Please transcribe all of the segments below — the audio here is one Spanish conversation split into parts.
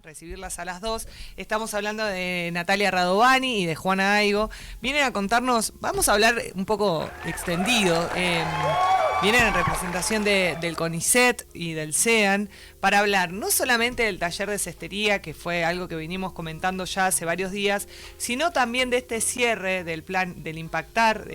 recibirlas a las dos. Estamos hablando de Natalia Radovani y de Juana Aigo. Vienen a contarnos, vamos a hablar un poco extendido, vienen en representación del CONICET y del CEAN para hablar no solamente del taller de cestería, que fue algo que venimos comentando ya hace varios días, sino también de este cierre del plan del Impactar,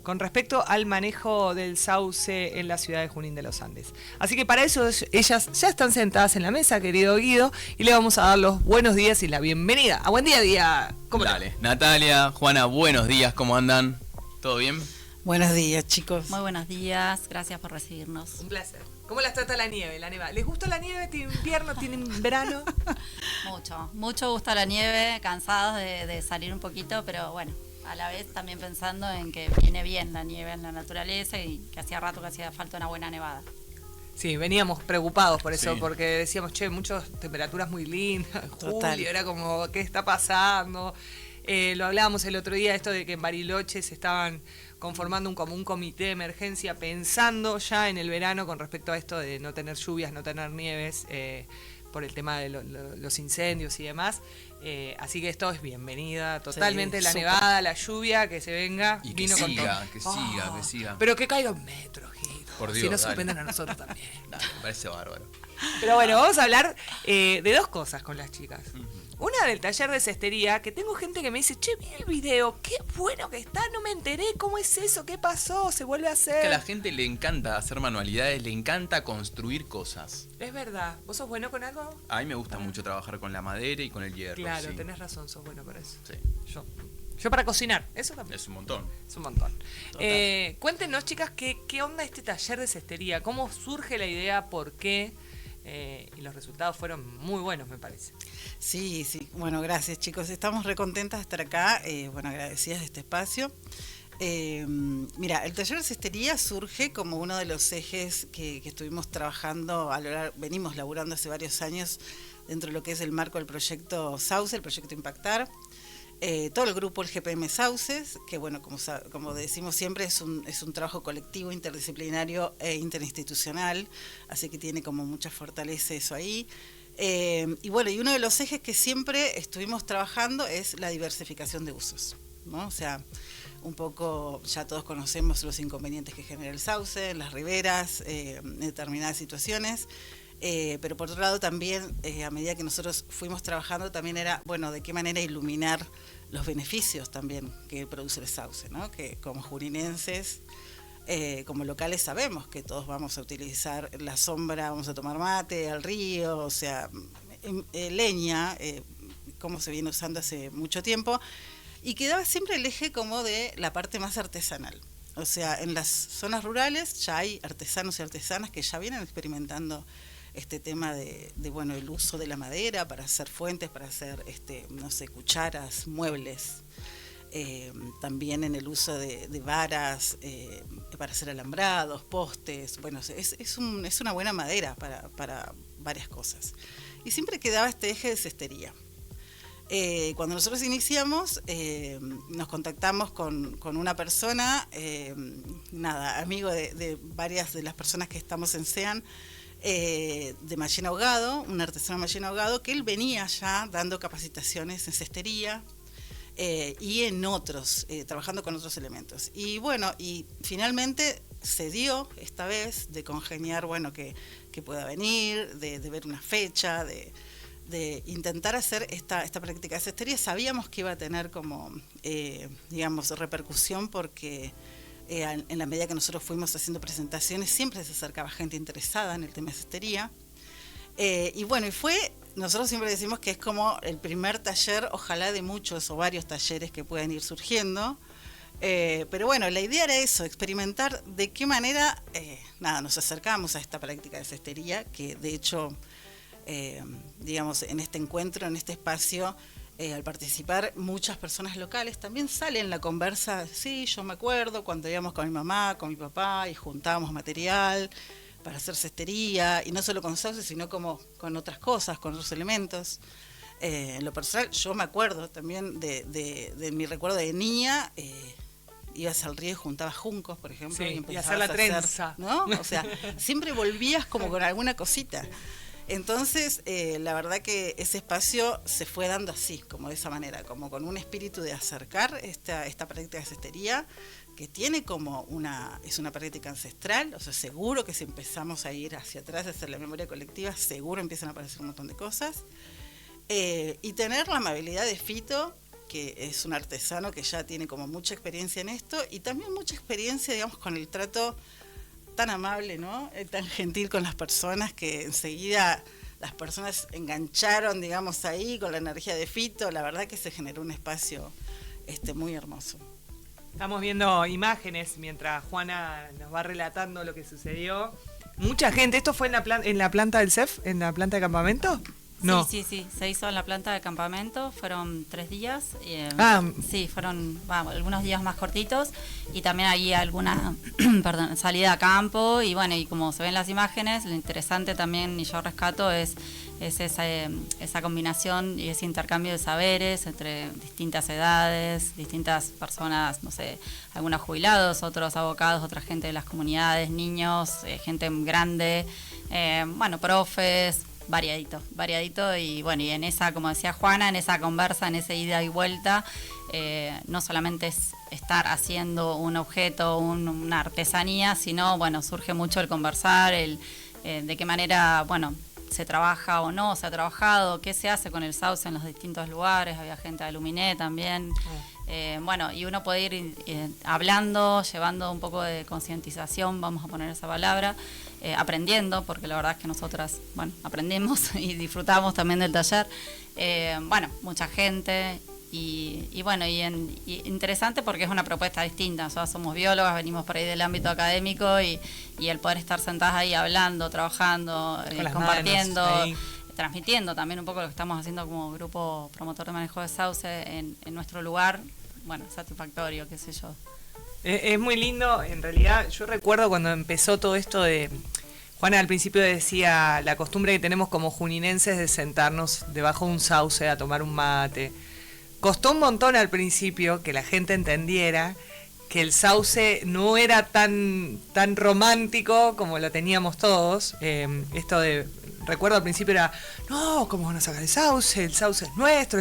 con respecto al manejo del sauce en la ciudad de Junín de los Andes. Así que para eso ellas ya están sentadas en la mesa, querido Guido, y le vamos a dar los buenos días y la bienvenida. ¡A buen día, día! ¿Cómo Dale, Natalia, Juana, buenos días, ¿cómo andan? ¿Todo bien? Buenos días, chicos. Muy buenos días, gracias por recibirnos. Un placer. ¿Cómo las trata la nieve, la neva? ¿Les gusta la nieve? ¿Tienen invierno? ¿Tienen verano? Mucho gusta la nieve, cansados de salir un poquito, pero bueno, a la vez también pensando en que viene bien la nieve en la naturaleza y que hacía rato que hacía falta una buena nevada. Sí, veníamos preocupados por eso, Sí. porque decíamos, muchas temperaturas muy lindas, Total. julio, era como, ¿qué está pasando? Lo hablábamos el otro día, esto de que en Bariloche se estaban conformando como un comité de emergencia pensando ya en el verano con respecto a esto de no tener lluvias, no tener nieves, por el tema de los incendios y demás. Así que esto es bienvenida totalmente, Sí, la súper. nevada, la lluvia, que se venga. Y que vino con siga, todo. que siga, que siga. Pero que caiga un metro, Guido. Por Si Dios, nos dale. sorprenden a nosotros también. Dale, me parece bárbaro. Pero bueno, vamos a hablar de dos cosas con las chicas. Una del taller de cestería, que tengo gente que me dice, vi el video, qué bueno que está, no me enteré, ¿cómo es eso? ¿Qué pasó? ¿Se vuelve a hacer? Que a la gente le encanta hacer manualidades, le encanta construir cosas. Es verdad. ¿Vos sos bueno con algo? A mí me gusta mucho trabajar con la madera y con el hierro. Claro, sí. tenés razón, sos bueno para eso. Sí, Yo para cocinar, eso también. es un montón. Es un montón. Total. Cuéntenos, chicas, ¿qué onda este taller de cestería? ¿Cómo surge la idea? ¿Por qué? Y los resultados fueron muy buenos, me parece. Sí. Bueno, gracias, chicos. Estamos recontentas de estar acá. Bueno, agradecidas de este espacio. Mira, el taller de cestería surge como uno de los ejes que estuvimos trabajando, venimos laburando hace varios años dentro de lo que es el marco del proyecto Sauce, el proyecto Impactar. Todo el grupo, el GPM Sauces, que bueno, como decimos siempre, es un trabajo colectivo, interdisciplinario e interinstitucional, así que tiene como mucha fortaleza eso ahí. Y bueno, y uno de los ejes que siempre estuvimos trabajando es la diversificación de usos, ¿no? O sea, un poco ya todos conocemos los inconvenientes que genera el sauce en las riberas, en determinadas situaciones. Pero por otro lado también, a medida que nosotros fuimos trabajando, también era, bueno, de qué manera iluminar los beneficios también que produce el sauce, ¿no? Que como jurinenses, como locales sabemos que todos vamos a utilizar la sombra, vamos a tomar mate, al río, o sea, leña, como se viene usando hace mucho tiempo, y quedaba siempre el eje como de la parte más artesanal. O sea, en las zonas rurales ya hay artesanos y artesanas que ya vienen experimentando este tema de bueno, el uso de la madera para hacer fuentes, para hacer no sé, cucharas, muebles, también en el uso de varas para hacer alambrados, postes. Bueno, es una buena madera para varias cosas. Y siempre quedaba este eje de cestería. Cuando nosotros iniciamos, nos contactamos con una persona, amigo de varias de las personas que estamos en CEAN, de Mallén Ahogado, un artesano Mallén Ahogado, que él venía ya dando capacitaciones en cestería y en otros, trabajando con otros elementos. Y bueno, y finalmente se dio esta vez de congeniar, bueno, que pueda venir, de ver una fecha, de intentar hacer esta práctica de cestería. Sabíamos que iba a tener como, digamos, repercusión porque en la medida que nosotros fuimos haciendo presentaciones siempre se acercaba gente interesada en el tema de cestería. Y bueno, nosotros siempre decimos que es como el primer taller, ojalá de muchos o varios talleres que puedan ir surgiendo. Pero bueno, la idea era eso, experimentar de qué manera, nos acercamos a esta práctica de cestería, que de hecho, digamos, en este encuentro, en este espacio, al participar muchas personas locales, también sale en la conversa, sí, yo me acuerdo cuando íbamos con mi mamá, con mi papá y juntábamos material para hacer cestería, y no solo con sauce, sino como con otras cosas, con otros elementos. En lo personal, yo me acuerdo también de mi recuerdo de niña, ibas al río y juntabas juncos, por ejemplo, Sí, y y empezabas hacer la a trenza. ¿no? O sea, siempre volvías como con alguna cosita. Entonces, la verdad que ese espacio se fue dando así, como de esa manera, como con un espíritu de acercar esta práctica de cestería, que tiene como es una práctica ancestral, o sea, seguro que si empezamos a ir hacia atrás, hacia la memoria colectiva, seguro empiezan a aparecer un montón de cosas. Y tener la amabilidad de Fito, que es un artesano que ya tiene como mucha experiencia en esto, y también mucha experiencia, digamos, con el trato tan amable, ¿no? Tan gentil con las personas, que enseguida las personas engancharon, digamos, ahí con la energía de Fito. La verdad que se generó un espacio muy hermoso. Estamos viendo imágenes mientras Juana nos va relatando lo que sucedió. Mucha gente. ¿Esto fue en la planta del CEF? ¿En la planta de campamento? No. Sí, se hizo en la planta de campamento, fueron 3 días. Sí, fueron algunos días más cortitos y también hay alguna salida a campo y bueno, y como se ven las imágenes, lo interesante también, y yo rescato, es esa combinación y ese intercambio de saberes entre distintas edades, distintas personas, no sé, algunos jubilados, otros abocados, otra gente de las comunidades, niños, gente grande, profes, variadito y bueno, y en esa, como decía Juana, en esa conversa, en esa ida y vuelta, no solamente es estar haciendo un objeto, una artesanía, sino bueno, surge mucho el conversar, de qué manera, bueno, se trabaja o no se ha trabajado, qué se hace con el sauce en los distintos lugares. Había gente de Luminé también. Y uno puede ir hablando, llevando un poco de concientización, vamos a poner esa palabra, aprendiendo, porque la verdad es que nosotras, aprendimos y disfrutamos también del taller. Mucha gente y interesante porque es una propuesta distinta. Nosotros somos biólogas, venimos por ahí del ámbito académico y el poder estar sentadas ahí hablando, trabajando, compartiendo, transmitiendo también un poco lo que estamos haciendo como grupo promotor de manejo de sauce en nuestro lugar, satisfactorio, qué sé yo. Es muy lindo, en realidad. Yo recuerdo cuando empezó todo esto de... Juana al principio decía la costumbre que tenemos como juninenses de sentarnos debajo de un sauce a tomar un mate. Costó un montón al principio que la gente entendiera que el sauce no era tan romántico como lo teníamos todos. Recuerdo al principio era, no, ¿cómo van a sacar el sauce? El sauce es nuestro.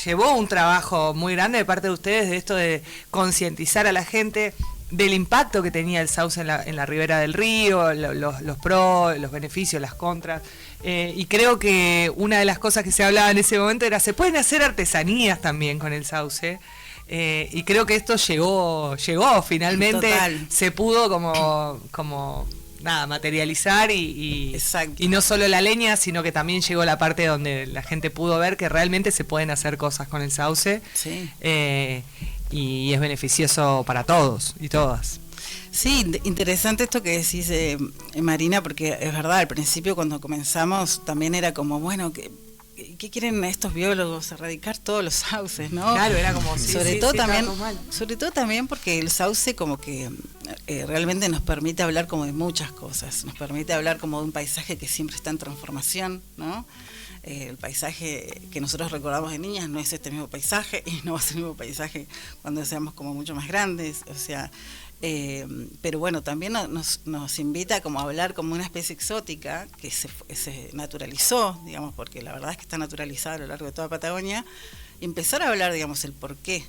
Llevó un trabajo muy grande de parte de ustedes de esto de concientizar a la gente del impacto que tenía el sauce en la ribera del río, los pros, los beneficios, las contras. Y creo que una de las cosas que se hablaba en ese momento era, se pueden hacer artesanías también con el sauce. Y creo que esto llegó finalmente. Total. Se pudo como materializar y no solo la leña, sino que también llegó la parte donde la gente pudo ver que realmente se pueden hacer cosas con el sauce. Sí. Y es beneficioso para todos y todas. Sí, interesante esto que decís, Marina, porque es verdad, al principio cuando comenzamos también era como, bueno, ¿qué quieren estos biólogos? Erradicar todos los sauces, ¿no? Claro, era como sobre todo también porque el sauce como que realmente nos permite hablar como de muchas cosas, nos permite hablar como de un paisaje que siempre está en transformación, ¿no? El paisaje que nosotros recordamos de niñas no es este mismo paisaje y no va a ser el mismo paisaje cuando seamos como mucho más grandes, o sea, pero bueno, también nos invita como a hablar como una especie exótica que se naturalizó, digamos, porque la verdad es que está naturalizada a lo largo de toda Patagonia, y empezar a hablar, digamos, el por qué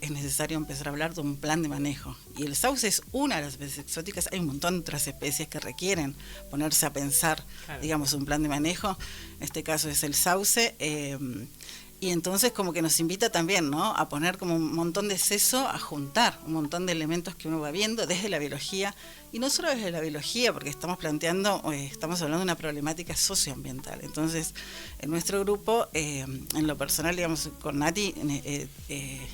es necesario empezar a hablar de un plan de manejo. Y el sauce es una de las especies exóticas, hay un montón de otras especies que requieren ponerse a pensar, claro, digamos, un plan de manejo. En este caso es el sauce, y entonces como que nos invita también, ¿no?, a poner como un montón de seso, a juntar un montón de elementos que uno va viendo desde la biología, y no solo desde la biología, porque estamos hablando de una problemática socioambiental. Entonces, en nuestro grupo, en lo personal, digamos, con Nati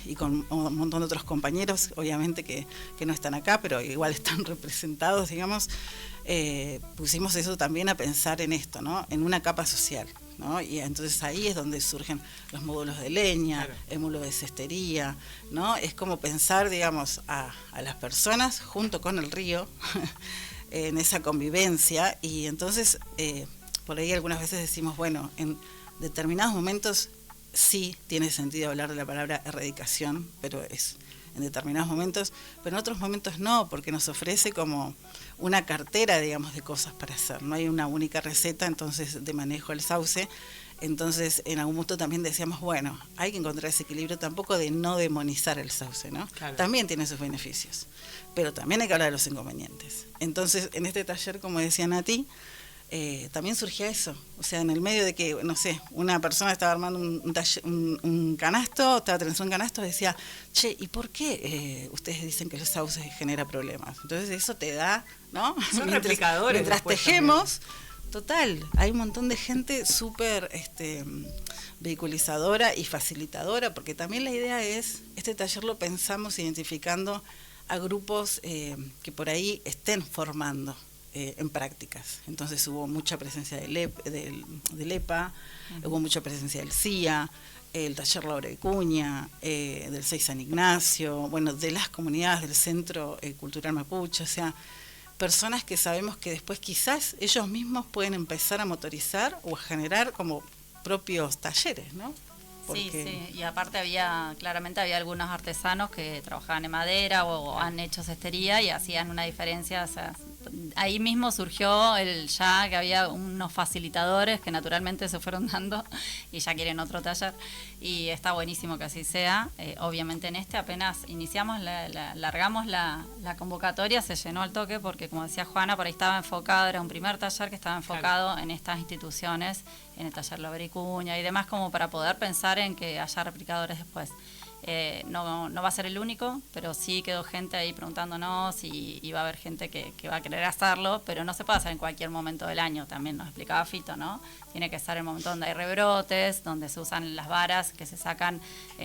y con un montón de otros compañeros, obviamente que no están acá, pero igual están representados, digamos, pusimos eso también a pensar en esto, ¿no?, en una capa social, ¿no? Y entonces ahí es donde surgen los módulos de leña, claro, el módulo de cestería, ¿no? Es como pensar, digamos, a las personas junto con el río en esa convivencia, y entonces por ahí algunas veces decimos, bueno, en determinados momentos sí tiene sentido hablar de la palabra erradicación, pero es en determinados momentos, pero en otros momentos no, porque nos ofrece como una cartera, digamos, de cosas para hacer. No hay una única receta, entonces, de manejo del sauce. Entonces, en algún momento también decíamos, bueno, hay que encontrar ese equilibrio tampoco de no demonizar el sauce, ¿no? Claro. También tiene sus beneficios, pero también hay que hablar de los inconvenientes. Entonces, en este taller, como decía Nati, también surgía eso. O sea, en el medio de que, no sé, una persona estaba armando un canasto, estaba teniendo un canasto, decía, che, ¿y por qué ustedes dicen que el sauce genera problemas? Entonces, eso te da, ¿no? Son replicadores. Mientras tejemos... También. Total, hay un montón de gente súper vehiculizadora y facilitadora, porque también la idea es, este taller lo pensamos identificando a grupos que por ahí estén formando en prácticas. Entonces hubo mucha presencia del EPA, hubo mucha presencia del CIA, el taller Laura Vicuña, del 6 San Ignacio, bueno, de las comunidades del Centro Cultural Mapuche, o sea, personas que sabemos que después quizás ellos mismos pueden empezar a motorizar o a generar como propios talleres, ¿no? Porque... Sí, y aparte claramente había algunos artesanos que trabajaban en madera o han hecho cestería y hacían una diferencia, o sea, ahí mismo surgió que había unos facilitadores que naturalmente se fueron dando y ya quieren otro taller y está buenísimo que así sea. Obviamente en apenas iniciamos, largamos la convocatoria, se llenó al toque porque como decía Juana, por ahí estaba enfocado, era un primer taller que estaba enfocado en estas instituciones, en el taller Laura Vicuña y demás, como para poder pensar en que haya replicadores después. No va a ser el único, pero sí quedó gente ahí preguntándonos y va a haber gente que va a querer hacerlo, pero no se puede hacer en cualquier momento del año, también nos explicaba Fito, ¿no? Tiene que estar el momento donde hay rebrotes, donde se usan las varas que se sacan,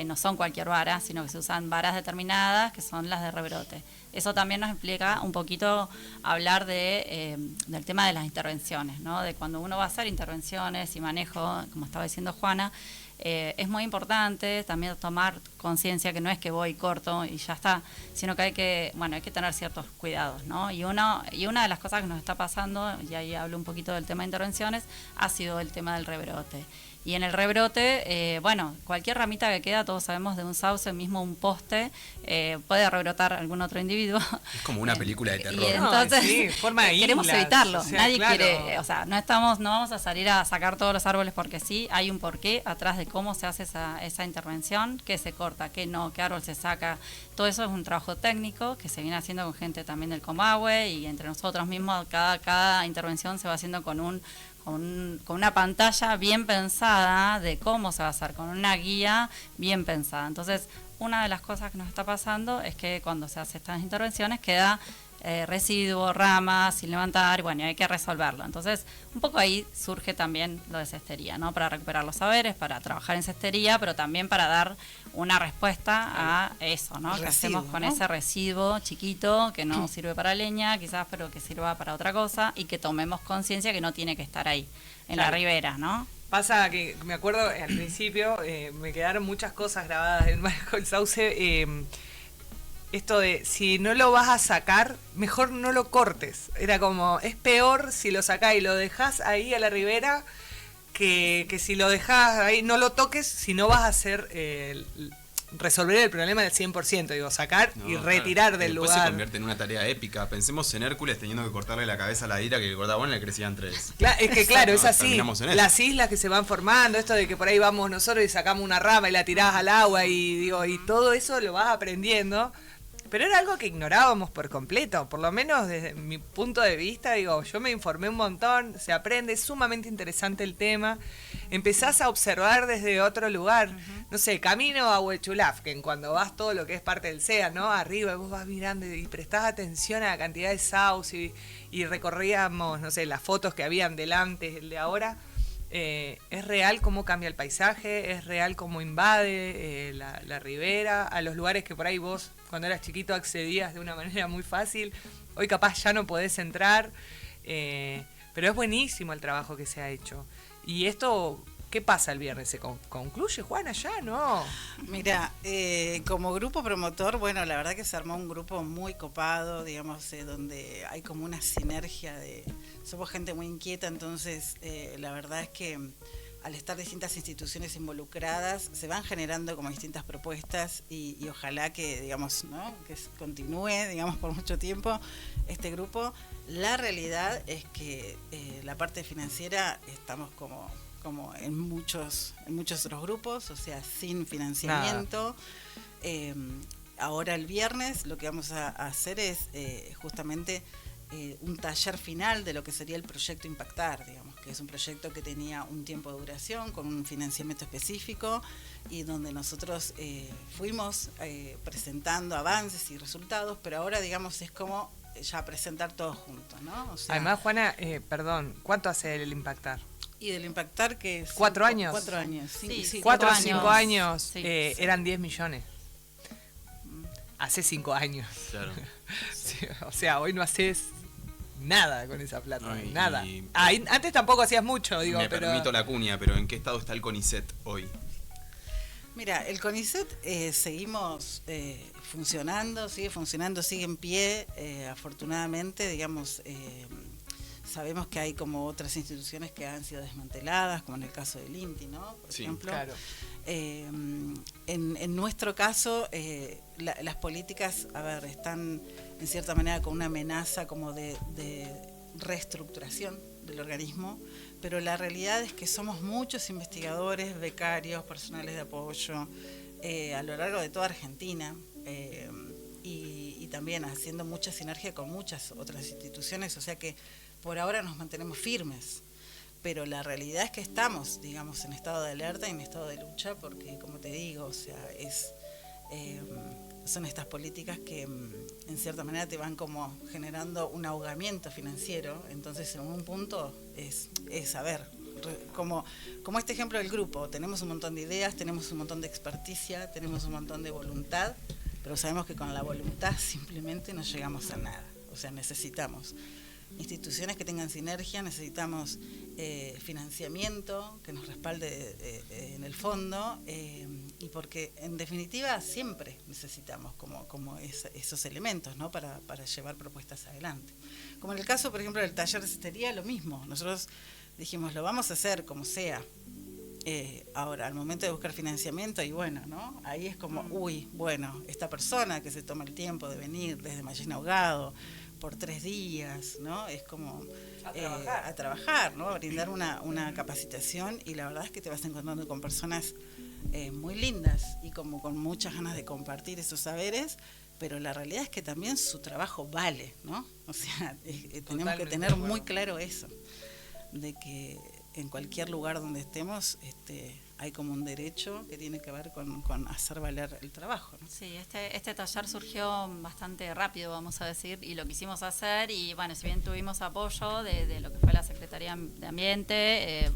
no son cualquier vara, sino que se usan varas determinadas que son las de rebrote. Eso también nos implica un poquito hablar del tema de las intervenciones, ¿no? De cuando uno va a hacer intervenciones y manejo, como estaba diciendo Juana, es muy importante también tomar conciencia que no es que voy corto y ya está, sino que hay que tener ciertos cuidados, ¿no? Y una de las cosas que nos está pasando, y ahí hablo un poquito del tema de intervenciones, ha sido el tema del rebrote. Y en el rebrote, cualquier ramita que queda, todos sabemos de un sauce, mismo un poste, puede rebrotar algún otro individuo. Es como una película de terror. Y entonces, sí, forma de queremos islas, evitarlo. o sea, Nadie claro. quiere, no vamos a salir a sacar todos los árboles porque sí, hay un porqué atrás de cómo se hace esa intervención, qué se corta, qué no, qué árbol se saca. Todo eso es un trabajo técnico que se viene haciendo con gente también del Comahue y entre nosotros mismos, cada intervención se va haciendo con una pantalla bien pensada de cómo se va a hacer, con una guía bien pensada. Entonces, una de las cosas que nos está pasando es que cuando se hacen estas intervenciones queda residuos, ramas sin levantar, y hay que resolverlo. Entonces, un poco ahí surge también lo de cestería, ¿no? Para recuperar los saberes, para trabajar en cestería, pero también para dar una respuesta a eso, ¿no? Que hacemos con ese residuo chiquito que no sirve para leña, quizás, pero que sirva para otra cosa y que tomemos conciencia que no tiene que estar ahí, en la ribera, ¿no? Pasa que, me acuerdo al principio, me quedaron muchas cosas grabadas del manejo del sauce. Esto de, si no lo vas a sacar, mejor no lo cortes. Era como, es peor si lo sacás y lo dejás ahí a la ribera que si lo dejás ahí, no lo toques, si no vas a hacer resolver el problema del 100%, digo, sacar y retirar del lugar. Después se convierte en una tarea épica. Pensemos en Hércules teniendo que cortarle la cabeza a la hidra que le cortaba le crecían 3. Es que claro, es así. Las islas que se van formando, esto de que por ahí vamos nosotros y sacamos una rama y la tirás al agua y todo eso lo vas aprendiendo. Pero era algo que ignorábamos por completo, por lo menos desde mi punto de vista, yo me informé un montón, se aprende, es sumamente interesante el tema, empezás a observar desde otro lugar, no sé, camino a Huechulafken, cuando vas todo lo que es parte del SEA, ¿no? Arriba, vos vas mirando y prestás atención a la cantidad de sauce y recorríamos, no sé, las fotos que habían delante, el de ahora. Es real cómo cambia el paisaje, es real cómo invade la ribera, a los lugares que por ahí vos cuando eras chiquito accedías de una manera muy fácil, hoy capaz ya no podés entrar, pero es buenísimo el trabajo que se ha hecho. Y esto, ¿qué pasa el viernes? ¿Se concluye, Juana, ya? ¿No? Mira, como grupo promotor, bueno, la verdad que se armó un grupo muy copado, digamos, donde hay como una sinergia somos gente muy inquieta, entonces la verdad es que al estar distintas instituciones involucradas, se van generando como distintas propuestas y ojalá que, digamos, ¿no? Que continúe, digamos, por mucho tiempo este grupo. La realidad es que la parte financiera estamos como en muchos otros grupos, o sea, sin financiamiento. Ahora el viernes lo que vamos a hacer es justamente un taller final de lo que sería el proyecto Impactar, digamos, que es un proyecto que tenía un tiempo de duración con un financiamiento específico y donde nosotros fuimos presentando avances y resultados, pero ahora, digamos, es como ya presentar todos juntos, ¿no? O sea, además, Juana, perdón, ¿cuánto hace el Impactar? Y del Impactar que es... 4 años. 4 años, sí. 4 o 5 años, sí. Eran 10 millones. Hace 5 años. Claro. Sí, o sea, hoy no haces nada con esa plata, No, nada. Antes tampoco hacías mucho, digo, me pero... permito la cuña, pero ¿en qué estado está el CONICET hoy? Mira, el CONICET seguimos funcionando, sigue en pie, afortunadamente, digamos, sabemos que hay como otras instituciones que han sido desmanteladas, como en el caso del INTI, ¿no? Por ejemplo. Claro. En nuestro caso, las políticas, a ver, están en cierta manera con una amenaza como de reestructuración del organismo, pero la realidad es que somos muchos investigadores, becarios, personales de apoyo, a lo largo de toda Argentina, y también haciendo mucha sinergia con muchas otras instituciones, o sea que por ahora nos mantenemos firmes. Pero la realidad es que estamos, digamos, en estado de alerta y en estado de lucha, porque, como te digo, o sea, son estas políticas que, en cierta manera, te van como generando un ahogamiento financiero. Entonces, en un punto es a ver, como este ejemplo del grupo, tenemos un montón de ideas, tenemos un montón de experticia, tenemos un montón de voluntad, pero sabemos que con la voluntad simplemente no llegamos a nada. O sea, necesitamos instituciones que tengan sinergia, necesitamos financiamiento que nos respalde en el fondo, y porque en definitiva siempre necesitamos como esos elementos, ¿no? para llevar propuestas adelante. Como en el caso, por ejemplo, del taller de cestería, lo mismo. Nosotros dijimos, lo vamos a hacer como sea. Ahora, al momento de buscar financiamiento, y bueno, ¿no? Ahí es como, bueno, esta persona que se toma el tiempo de venir desde Mallín Ahogado por 3 días, ¿no? Es como a trabajar, ¿no? A brindar una capacitación, y la verdad es que te vas encontrando con personas muy lindas y como con muchas ganas de compartir esos saberes, pero la realidad es que también su trabajo vale, ¿no? O sea, tenemos que tener muy claro eso, de que en cualquier lugar donde estemos hay como un derecho que tiene que ver con hacer valer el trabajo, ¿no? Sí, este taller surgió bastante rápido, vamos a decir, y lo quisimos hacer, y bueno, si bien tuvimos apoyo de lo que fue la Secretaría de Ambiente,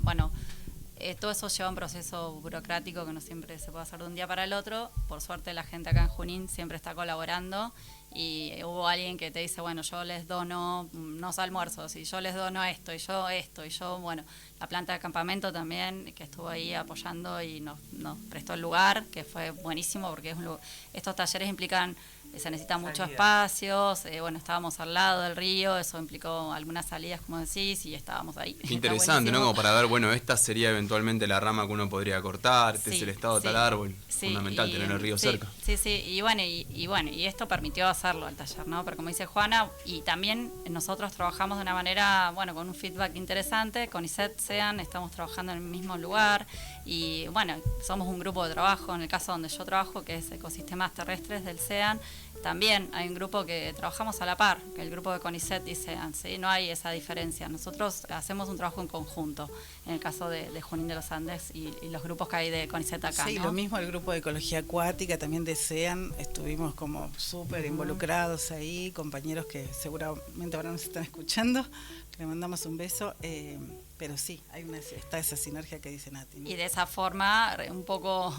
todo eso lleva un proceso burocrático que no siempre se puede hacer de un día para el otro. Por suerte la gente acá en Junín siempre está colaborando, y hubo alguien que te dice, bueno, yo les dono unos almuerzos, y yo les dono esto, y yo, bueno, la planta de campamento también, que estuvo ahí apoyando y nos prestó el lugar, que fue buenísimo, porque estos talleres implican, se necesitan muchos espacios, bueno, estábamos al lado del río, eso implicó algunas salidas, como decís, y estábamos ahí. Qué interesante, ¿no? Como para ver, bueno, esta sería eventualmente la rama que uno podría cortar, este es el estado de tal árbol, fundamental tener el río cerca. Sí, y bueno, y esto permitió hacerlo al taller, ¿no? Pero como dice Juana, y también nosotros trabajamos de una manera, bueno, con un feedback interesante, CONICET, SEAN, estamos trabajando en el mismo lugar, y bueno, somos un grupo de trabajo, en el caso donde yo trabajo, que es Ecosistemas Terrestres del SEAN, también hay un grupo que trabajamos a la par, que el grupo de CONICET y SEAN, ¿sí? No hay esa diferencia. Nosotros hacemos un trabajo en conjunto, en el caso de Junín de los Andes y los grupos que hay de CONICET acá, sí, ¿no? Lo mismo el grupo de Ecología Acuática, también de SEAN, estuvimos como súper involucrados ahí, compañeros que seguramente ahora nos están escuchando, le mandamos un beso, pero sí, está esa sinergia que dice Nati, ¿no? Y de esa forma un poco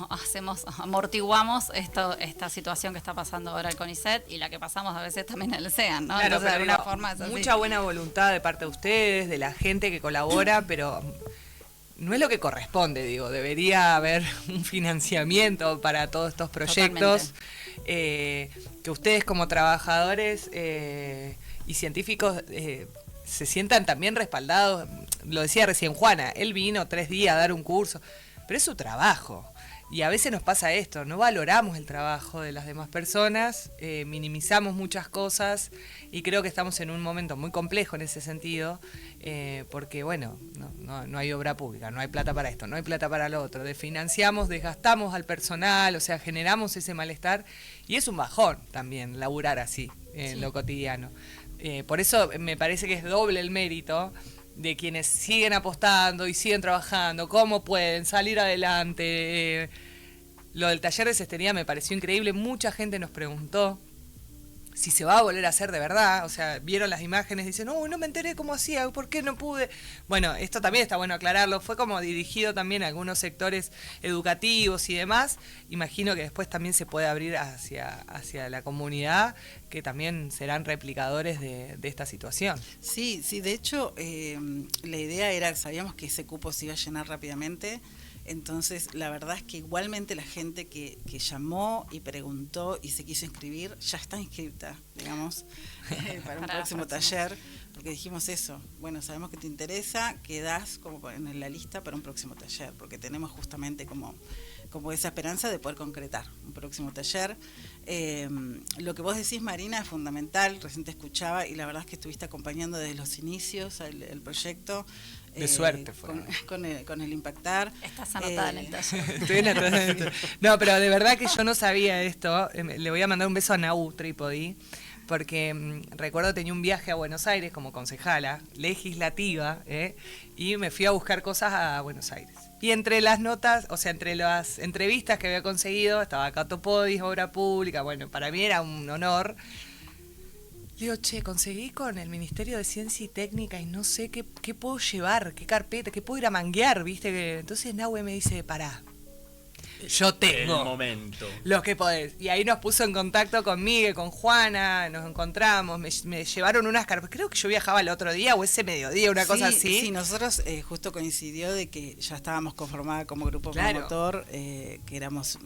amortiguamos esta situación que está pasando ahora el CONICET y la que pasamos a veces también en el SEAN, ¿no? Claro, entonces, pero de alguna forma es así. Mucha buena voluntad de parte de ustedes, de la gente que colabora, pero no es lo que corresponde, digo, debería haber un financiamiento para todos estos proyectos, que ustedes como trabajadores y científicos se sientan también respaldados. Lo decía recién Juana, él vino 3 días a dar un curso, pero es su trabajo. Y a veces nos pasa esto, no valoramos el trabajo de las demás personas, minimizamos muchas cosas y creo que estamos en un momento muy complejo en ese sentido, porque bueno, no hay obra pública, no hay plata para esto, no hay plata para lo otro, desfinanciamos, desgastamos al personal, o sea, generamos ese malestar y es un bajón también laburar así en lo cotidiano. Por eso me parece que es doble el mérito de quienes siguen apostando y siguen trabajando, cómo pueden salir adelante. Lo del taller de cestería me pareció increíble. Mucha gente nos preguntó si se va a volver a hacer de verdad. O sea, vieron las imágenes y dicen, no me enteré cómo hacía, ¿por qué no pude? Bueno, esto también está bueno aclararlo. Fue como dirigido también a algunos sectores educativos y demás. Imagino que después también se puede abrir hacia la comunidad, que también serán replicadores de esta situación. Sí, de hecho, la idea sabíamos que ese cupo se iba a llenar rápidamente. Entonces, la verdad es que igualmente la gente que llamó y preguntó y se quiso inscribir, ya está inscripta, digamos, para un próximo taller, porque dijimos eso, bueno, sabemos que te interesa, quedás como en la lista para un próximo taller, porque tenemos justamente como esa esperanza de poder concretar un próximo taller. Lo que vos decís, Marina, es fundamental, recién te escuchaba y la verdad es que estuviste acompañando desde los inicios el proyecto. De suerte fue. Con el Impactar. Estás anotada en el taller. Estoy anotada. No, pero de verdad que yo no sabía esto. Le voy a mandar un beso a Nau Trípodi, porque recuerdo tenía un viaje a Buenos Aires como concejala legislativa, y me fui a buscar cosas a Buenos Aires. Y entre las notas, o sea, entre las entrevistas que había conseguido, estaba Cato Podis, Obra Pública. Bueno, para mí era un honor. Le digo, conseguí con el Ministerio de Ciencia y Técnica y no sé qué puedo llevar, qué carpeta, qué puedo ir a manguear, ¿viste? Entonces Nahue me dice, pará, yo tengo el momento. Los que podés. Y ahí nos puso en contacto con Miguel, con Juana, nos encontramos, me llevaron unas carpetas. Creo que yo viajaba el otro día o ese mediodía, una cosa así. Sí, nosotros justo coincidió de que ya estábamos conformadas como grupo promotor, que éramos,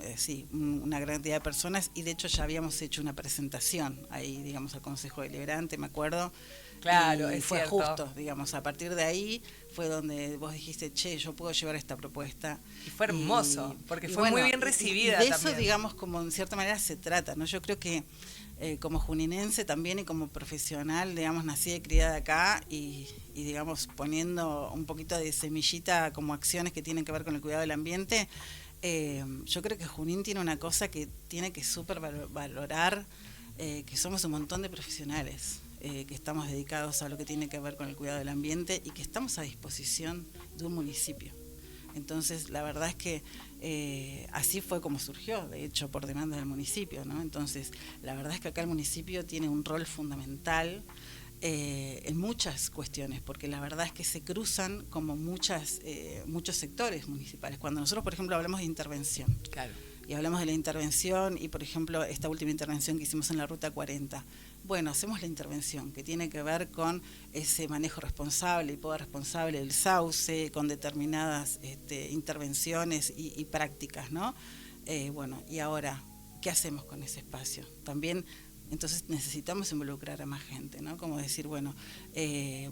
una gran cantidad de personas y de hecho ya habíamos hecho una presentación ahí, digamos, al Consejo Deliberante, me acuerdo. Claro, y fue cierto. justo, digamos, a partir de ahí fue donde vos dijiste, yo puedo llevar esta propuesta. Y fue hermoso, porque fue muy bien recibida. Y de también. eso, digamos, como en cierta manera se trata, ¿no? Yo creo que como juninense también y como profesional, digamos, nacida y criada acá y digamos, poniendo un poquito de semillita como acciones que tienen que ver con el cuidado del ambiente, yo creo que Junín tiene una cosa que tiene que súper valorar, que somos un montón de profesionales. Que estamos dedicados a lo que tiene que ver con el cuidado del ambiente y que estamos a disposición de un municipio. Entonces, la verdad es que así fue como surgió, de hecho, por demanda del municipio, ¿no? Entonces, la verdad es que acá el municipio tiene un rol fundamental en muchas cuestiones, porque la verdad es que se cruzan como muchos sectores municipales. Cuando nosotros, por ejemplo, hablamos de intervención, claro, y hablamos de la intervención, y por ejemplo, esta última intervención que hicimos en la Ruta 40, bueno, hacemos la intervención que tiene que ver con ese manejo responsable y poder responsable del sauce, con determinadas intervenciones y prácticas, ¿no? Bueno, y ahora, ¿qué hacemos con ese espacio? También, entonces necesitamos involucrar a más gente, ¿no? Como decir, bueno,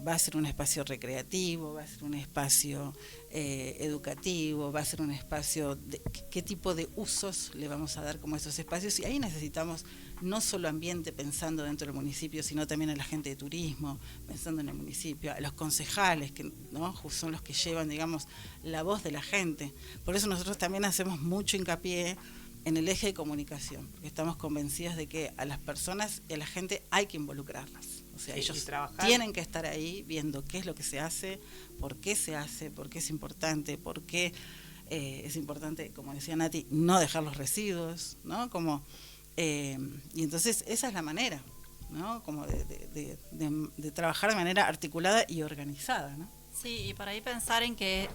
va a ser un espacio recreativo, va a ser un espacio educativo, va a ser un espacio de qué tipo de usos le vamos a dar como esos espacios, y ahí necesitamos no solo ambiente pensando dentro del municipio, sino también a la gente de turismo, pensando en el municipio, a los concejales, que no son los que llevan, digamos, la voz de la gente. Por eso nosotros también hacemos mucho hincapié en el eje de comunicación, porque estamos convencidos de que a las personas y a la gente hay que involucrarlas. O sea, ellos tienen que estar ahí viendo qué es lo que se hace, por qué es importante, por qué es importante, como decía Nati, no dejar los residuos, ¿no? Y entonces esa es la manera, ¿no? Como de trabajar de manera articulada y organizada, ¿no? Sí, y por ahí pensar en que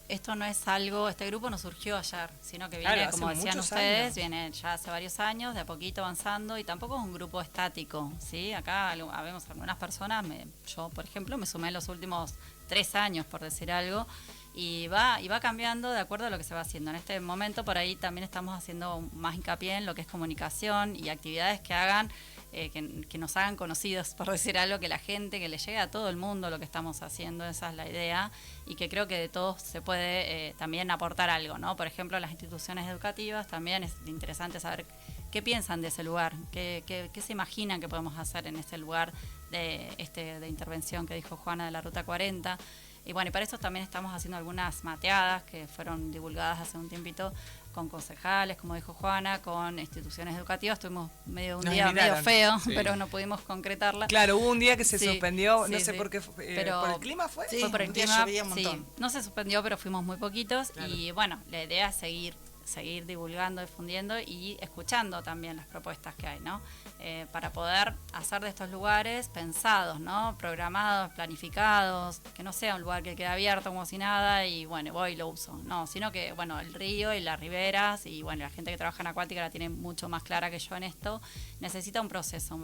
esto no es algo, este grupo no surgió ayer, sino que viene, claro, como decían ustedes, viene ya hace varios años, de a poquito avanzando, y tampoco es un grupo estático, ¿sí? Acá habemos algunas personas, yo por ejemplo me sumé en los últimos 3 años, por decir algo, y va cambiando de acuerdo a lo que se va haciendo. En este momento por ahí también estamos haciendo más hincapié en lo que es comunicación y actividades que hagan que nos hagan conocidos, por decir algo, que la gente, que le llegue a todo el mundo lo que estamos haciendo, esa es la idea, y que creo que de todos se puede también aportar algo, ¿no? Por ejemplo, las instituciones educativas también es interesante saber qué piensan de ese lugar, qué se imaginan que podemos hacer en este lugar de intervención que dijo Juana de la Ruta 40. Y bueno, y para eso también estamos haciendo algunas mateadas que fueron divulgadas hace un tiempito con concejales, como dijo Juana, con instituciones educativas. Tuvimos un día medio feo, sí, pero no pudimos concretarla. Claro, hubo un día que se suspendió, no sé por qué, pero ¿por el clima fue? Sí, fue por el clima, sí, no se suspendió, pero fuimos muy poquitos. Claro. Y bueno, la idea es seguir divulgando, difundiendo y escuchando también las propuestas que hay, ¿no? Para poder hacer de estos lugares pensados, ¿no? Programados, planificados, que no sea un lugar que quede abierto como si nada y bueno, voy y lo uso, no, sino que bueno, el río y las riberas y bueno, la gente que trabaja en acuática la tiene mucho más clara que yo en esto, necesita un proceso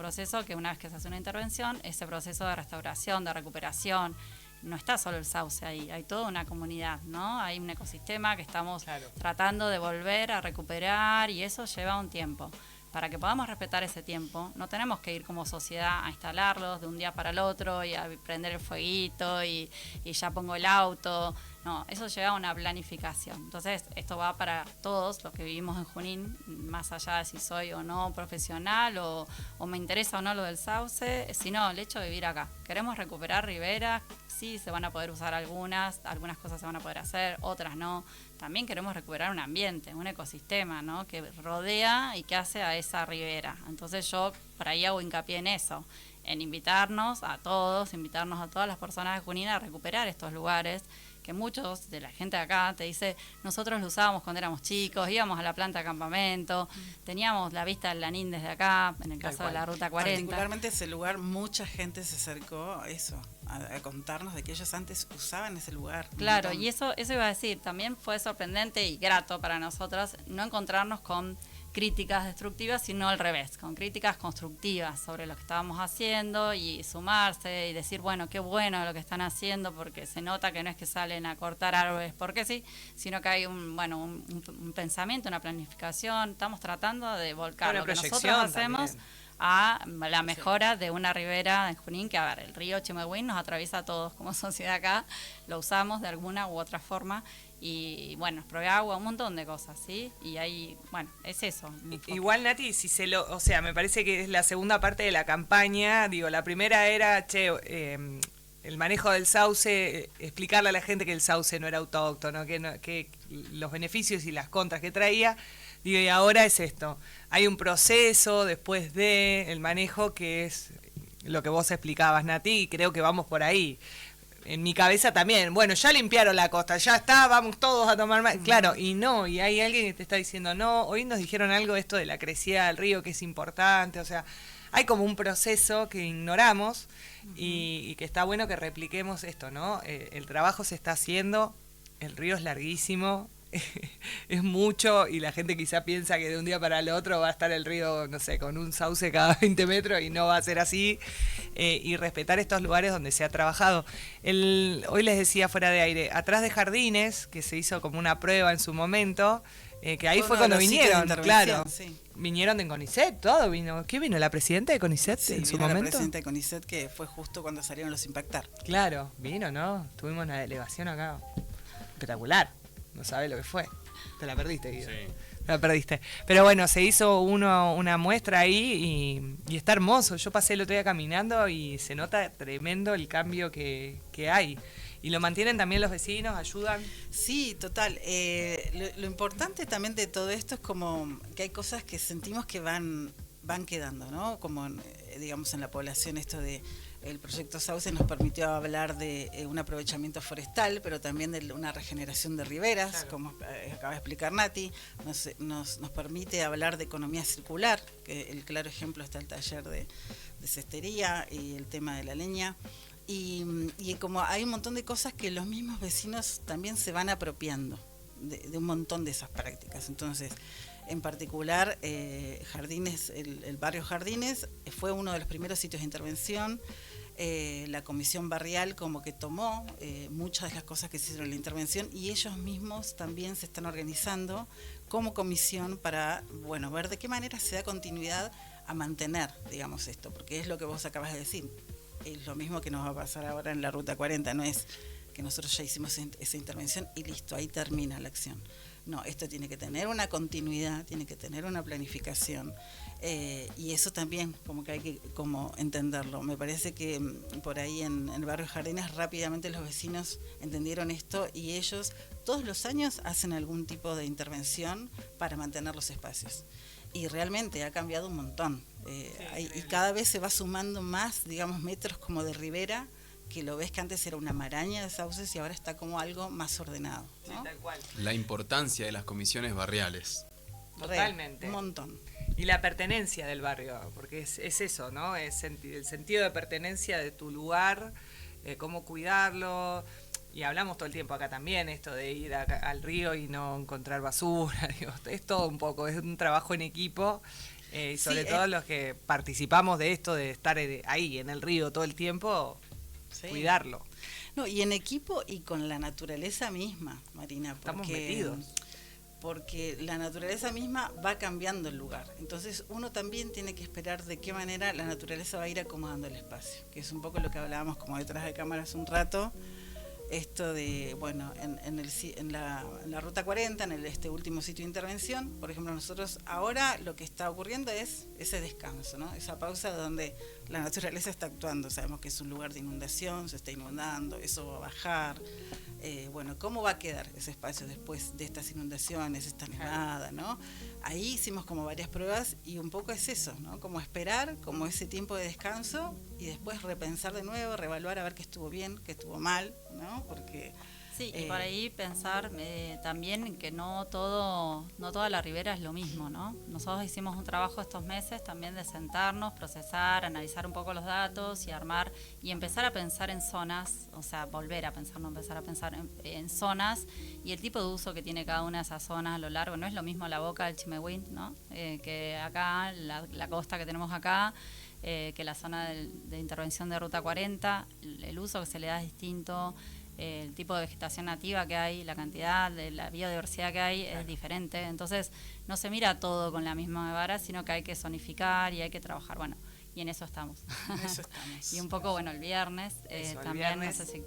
que una vez que se hace una intervención, ese proceso de restauración, de recuperación, no está solo el sauce ahí, hay toda una comunidad, ¿no? Hay un ecosistema que estamos tratando de volver a recuperar y eso lleva un tiempo. Para que podamos respetar ese tiempo, no tenemos que ir como sociedad a instalarlos de un día para el otro y a prender el fueguito y ya pongo el auto. No, eso lleva a una planificación. Entonces, esto va para todos los que vivimos en Junín, más allá de si soy o no profesional o me interesa o no lo del sauce, sino el hecho de vivir acá. Queremos recuperar riberas, sí, se van a poder usar algunas cosas se van a poder hacer, otras no. También queremos recuperar un ambiente, un ecosistema, ¿no? Que rodea y que hace a esa ribera. Entonces yo por ahí hago hincapié en eso, en invitarnos a todas las personas de Junín a recuperar estos lugares, que muchos de la gente de acá te dice, nosotros lo usábamos cuando éramos chicos, íbamos a la planta de campamento, teníamos la vista del Lanín desde acá, en el caso de la Ruta 40. Particularmente ese lugar, mucha gente se acercó a eso, a contarnos de que ellos antes usaban ese lugar. Claro, y eso iba a decir, también fue sorprendente y grato para nosotros no encontrarnos con críticas destructivas, sino al revés, con críticas constructivas sobre lo que estábamos haciendo y sumarse y decir, bueno, qué bueno lo que están haciendo, porque se nota que no es que salen a cortar árboles porque sí, sino que hay un pensamiento, una planificación, estamos tratando de volcar lo que nosotros hacemos también a la mejora de una ribera de Junín, que a ver, el río Chimehuín nos atraviesa a todos como sociedad acá, lo usamos de alguna u otra forma y bueno, nos provee agua, un montón de cosas, ¿sí? Y ahí, bueno, es eso. Igual, Nati, o sea, me parece que es la segunda parte de la campaña, digo, la primera era, el manejo del sauce, explicarle a la gente que el sauce no era autóctono, que los beneficios y las contras que traía. Digo, y ahora es esto. Hay un proceso después de el manejo que es lo que vos explicabas, Nati, y creo que vamos por ahí. En mi cabeza también, bueno, ya limpiaron la costa, ya está, vamos todos a tomar más. Claro, y no, y hay alguien que te está diciendo, no, hoy nos dijeron algo de esto de la crecida del río, que es importante, o sea, hay como un proceso que ignoramos y que está bueno que repliquemos esto, ¿no? El trabajo se está haciendo, el río es larguísimo, es mucho y la gente quizá piensa que de un día para el otro va a estar el río, no sé, con un sauce cada 20 metros y no va a ser así, y respetar estos lugares donde se ha trabajado. Hoy les decía fuera de aire, atrás de Jardines, que se hizo como una prueba en su momento, que ahí fue cuando vinieron, claro, sí. Vinieron de CONICET, todo vino. ¿Qué vino? ¿La presidenta de CONICET en su momento? Sí, la presidenta de CONICET, que fue justo cuando salieron los Impactar. Claro, vino, ¿no? Tuvimos una delegación acá espectacular. No sabes lo que fue. Te la perdiste, Guido. Sí. Te la perdiste. Pero bueno, se hizo una muestra ahí y está hermoso. Yo pasé el otro día caminando y se nota tremendo el cambio que hay. ¿Y lo mantienen también los vecinos? ¿Ayudan? Sí, total. Lo importante también de todo esto es como que hay cosas que sentimos que van quedando, ¿no? Como, digamos, en la población esto de... El proyecto Sauce nos permitió hablar de un aprovechamiento forestal, pero también de una regeneración de riberas, claro, como acaba de explicar Nati. Nos permite hablar de economía circular, que el claro ejemplo está el taller de cestería y el tema de la leña. Y como hay un montón de cosas que los mismos vecinos también se van apropiando de un montón de esas prácticas. Entonces, en particular, Jardines, el barrio Jardines fue uno de los primeros sitios de intervención. La comisión barrial como que tomó muchas de las cosas que se hicieron en la intervención y ellos mismos también se están organizando como comisión para, bueno, ver de qué manera se da continuidad mantener, digamos, esto, porque es lo que vos acabas de decir. Es lo mismo que nos va a pasar ahora en la Ruta 40, no es que nosotros ya hicimos esa intervención y listo, ahí termina la acción. No, esto tiene que tener una continuidad, tiene que tener una planificación, y eso también como que hay que como entenderlo. Me parece que por ahí en el barrio Jardines rápidamente los vecinos entendieron esto y ellos todos los años hacen algún tipo de intervención para mantener los espacios. Y realmente ha cambiado un montón. Y cada vez se va sumando más, digamos, metros como de ribera, que lo ves que antes era una maraña de sauces y ahora está como algo más ordenado, ¿no? Sí, tal cual. La importancia de las comisiones barriales. Totalmente. Un montón. Y la pertenencia del barrio, porque es eso, ¿no? Es el sentido de pertenencia de tu lugar, cómo cuidarlo. Y hablamos todo el tiempo acá también, esto de ir al río y no encontrar basura. Digo, es todo un poco, es un trabajo en equipo. Y sobre todo los que participamos de esto, de estar ahí en el río todo el tiempo, cuidarlo. No, y en equipo y con la naturaleza misma, Marina. Estamos metidos. Porque la naturaleza misma va cambiando el lugar. Entonces uno también tiene que esperar de qué manera la naturaleza va a ir acomodando el espacio, que es un poco lo que hablábamos como detrás de cámara hace un rato. Esto de, bueno, en la Ruta 40, en este último sitio de intervención, por ejemplo, nosotros ahora lo que está ocurriendo es ese descanso, ¿no? Esa pausa donde la naturaleza está actuando. Sabemos que es un lugar de inundación, se está inundando, eso va a bajar. Bueno, ¿cómo va a quedar ese espacio después de estas inundaciones, esta nevada, ¿no? Ahí hicimos como varias pruebas y un poco es eso, ¿no? Como esperar, como ese tiempo de descanso y después repensar de nuevo, reevaluar a ver qué estuvo bien, qué estuvo mal, ¿no? Porque sí, y por ahí pensar también que no toda la ribera es lo mismo, ¿no? Nosotros hicimos un trabajo estos meses también de sentarnos, procesar, analizar un poco los datos y armar y empezar a pensar en zonas, o sea, volver a pensar, no empezar a pensar en zonas y el tipo de uso que tiene cada una de esas zonas a lo largo. No es lo mismo la boca del Chimehuín, ¿no? Que acá, la costa que tenemos acá, que la zona de intervención de Ruta 40, el uso que se le da es distinto. El tipo de vegetación nativa que hay, la cantidad de la biodiversidad que hay es diferente, entonces no se mira todo con la misma vara, sino que hay que zonificar y hay que trabajar, bueno, y en eso estamos. Y un poco, bueno, el viernes también, viernes. no sé si...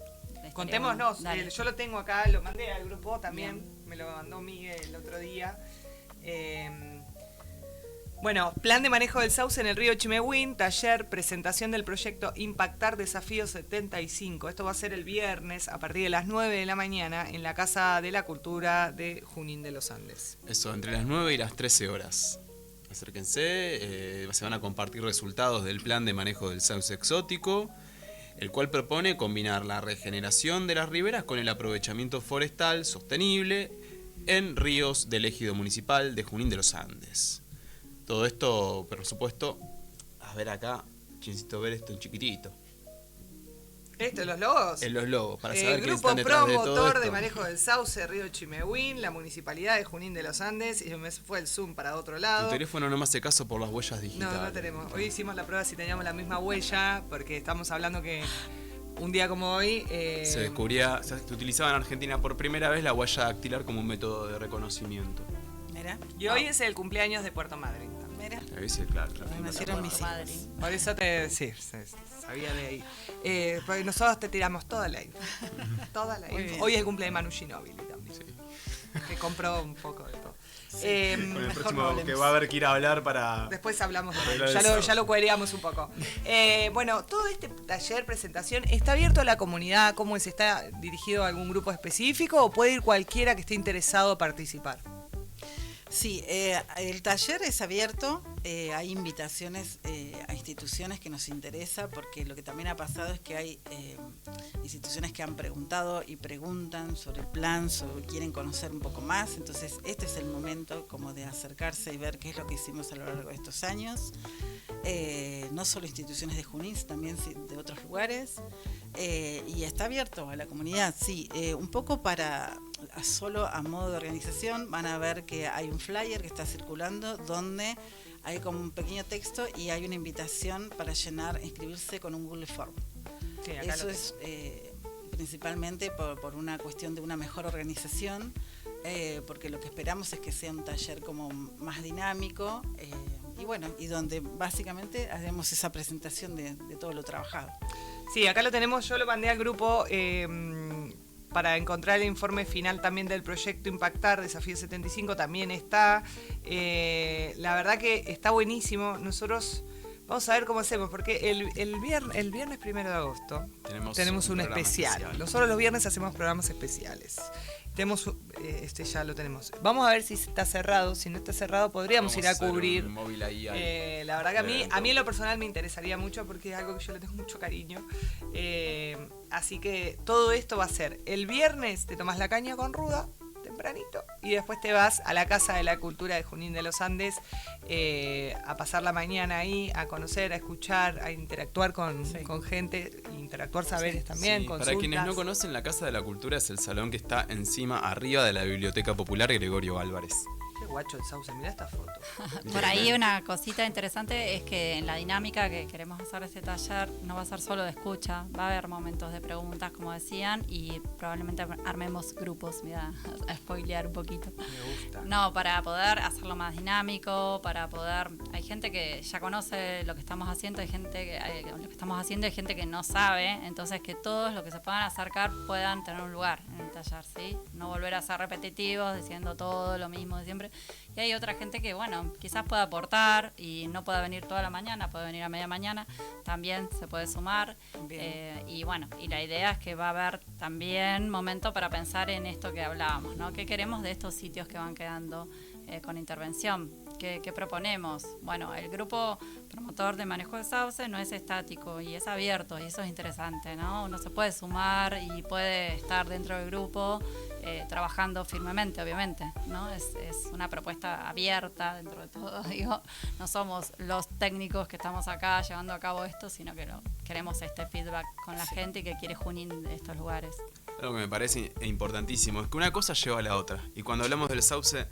Contémonos, yo lo tengo acá, lo mandé al grupo también, me lo mandó Miguel el otro día. Bueno, plan de manejo del sauce en el río Chimehuín, taller, presentación del proyecto Impactar Desafío 75. Esto va a ser el viernes a partir de las 9 de la mañana en la Casa de la Cultura de Junín de los Andes. Eso, entre las 9 y las 13 horas. Acérquense, se van a compartir resultados del plan de manejo del sauce exótico, el cual propone combinar la regeneración de las riberas con el aprovechamiento forestal sostenible en ríos del ejido municipal de Junín de los Andes. Todo esto, por supuesto, a ver acá, necesito ver esto en chiquitito. ¿Esto en los logos? En los logos, para saber quién Grupo están detrás de todo promotor esto. de manejo del sauce, río Chimehuín, la municipalidad de Junín de los Andes, y me fue el zoom para otro lado. Tu teléfono no me hace caso por las huellas digitales. No tenemos. Hoy hicimos la prueba si teníamos la misma huella, porque estamos hablando que un día como hoy... se descubría, se utilizaba en Argentina por primera vez la huella dactilar como un método de reconocimiento. Mira. Y hoy es el cumpleaños de Puerto Madryn. Mira. Ahí sí, claro. Me nacieron mis hijos. Por eso sabía de ahí. Porque nosotros te tiramos toda la info. Toda la info. Hoy es el cumple de Manu Ginóbili también. Sí. Que compró un poco de todo. Con el próximo que va a haber que ir a hablar para... Después hablamos de ya lo cuereamos un poco. Bueno, todo este taller, presentación, ¿está abierto a la comunidad? ¿Cómo es? ¿Está dirigido a algún grupo específico o puede ir cualquiera que esté interesado a participar? Sí, el taller es abierto, hay invitaciones a instituciones que nos interesa, porque lo que también ha pasado es que hay instituciones que han preguntado y preguntan sobre el plan, quieren conocer un poco más, entonces este es el momento como de acercarse y ver qué es lo que hicimos a lo largo de estos años, no solo instituciones de Junín, también de otros lugares, y está abierto a la comunidad, sí, un poco solo a modo de organización. Van a ver que hay un flyer que está circulando donde hay como un pequeño texto y hay una invitación para inscribirse con un Google Form. Sí, eso es principalmente por una cuestión de una mejor organización, porque lo que esperamos es que sea un taller como más dinámico, bueno, y donde básicamente hacemos esa presentación de todo lo trabajado. Sí, acá lo tenemos, yo lo mandé al grupo para encontrar el informe final también del proyecto Impactar, Desafío 75, también está. La verdad que está buenísimo. Nosotros vamos a ver cómo hacemos, porque el viernes 1 de agosto tenemos un especial. Nosotros los viernes hacemos programas especiales. Tenemos, ya lo tenemos. Vamos a ver si está cerrado. Si no está cerrado, podríamos ir a cubrir. La verdad que a mí en lo personal me interesaría mucho porque es algo que yo le tengo mucho cariño. Así que todo esto va a ser el viernes, te tomas la caña con Ruda, tempranito, y después te vas a la Casa de la Cultura de Junín de los Andes a pasar la mañana ahí, a conocer, a escuchar, a interactuar con gente, interactuar saberes también, consultas. Para quienes no conocen, la Casa de la Cultura es el salón que está arriba de la Biblioteca Popular Gregorio Álvarez. Qué guacho el Sauce, mirá esta foto. Por ahí una cosita interesante es que en la dinámica que queremos hacer este taller no va a ser solo de escucha, va a haber momentos de preguntas, como decían, y probablemente armemos grupos, mira, a spoilear un poquito. Me gusta. No, para poder hacerlo más dinámico, para poder... Hay gente que ya conoce lo que estamos haciendo, hay gente que no sabe, entonces que todos los que se puedan acercar puedan tener un lugar en el taller, ¿sí? No volver a ser repetitivos, diciendo todo lo mismo de siempre. Y hay otra gente que, bueno, quizás pueda aportar y no pueda venir toda la mañana, puede venir a media mañana, también se puede sumar. Y bueno, y la idea es que va a haber también momento para pensar en esto que hablábamos, ¿no? ¿Qué queremos de estos sitios que van quedando con intervención? ¿Qué proponemos? Bueno, el grupo promotor de manejo de sauce no es estático y es abierto, y eso es interesante, ¿no? Uno se puede sumar y puede estar dentro del grupo trabajando firmemente, obviamente, ¿no? Es una propuesta abierta dentro de todo, digo, no somos los técnicos que estamos acá llevando a cabo esto, sino que queremos este feedback con la gente que quiere Junín de estos lugares. Algo que me parece importantísimo es que una cosa lleva a la otra, y cuando hablamos del sauce,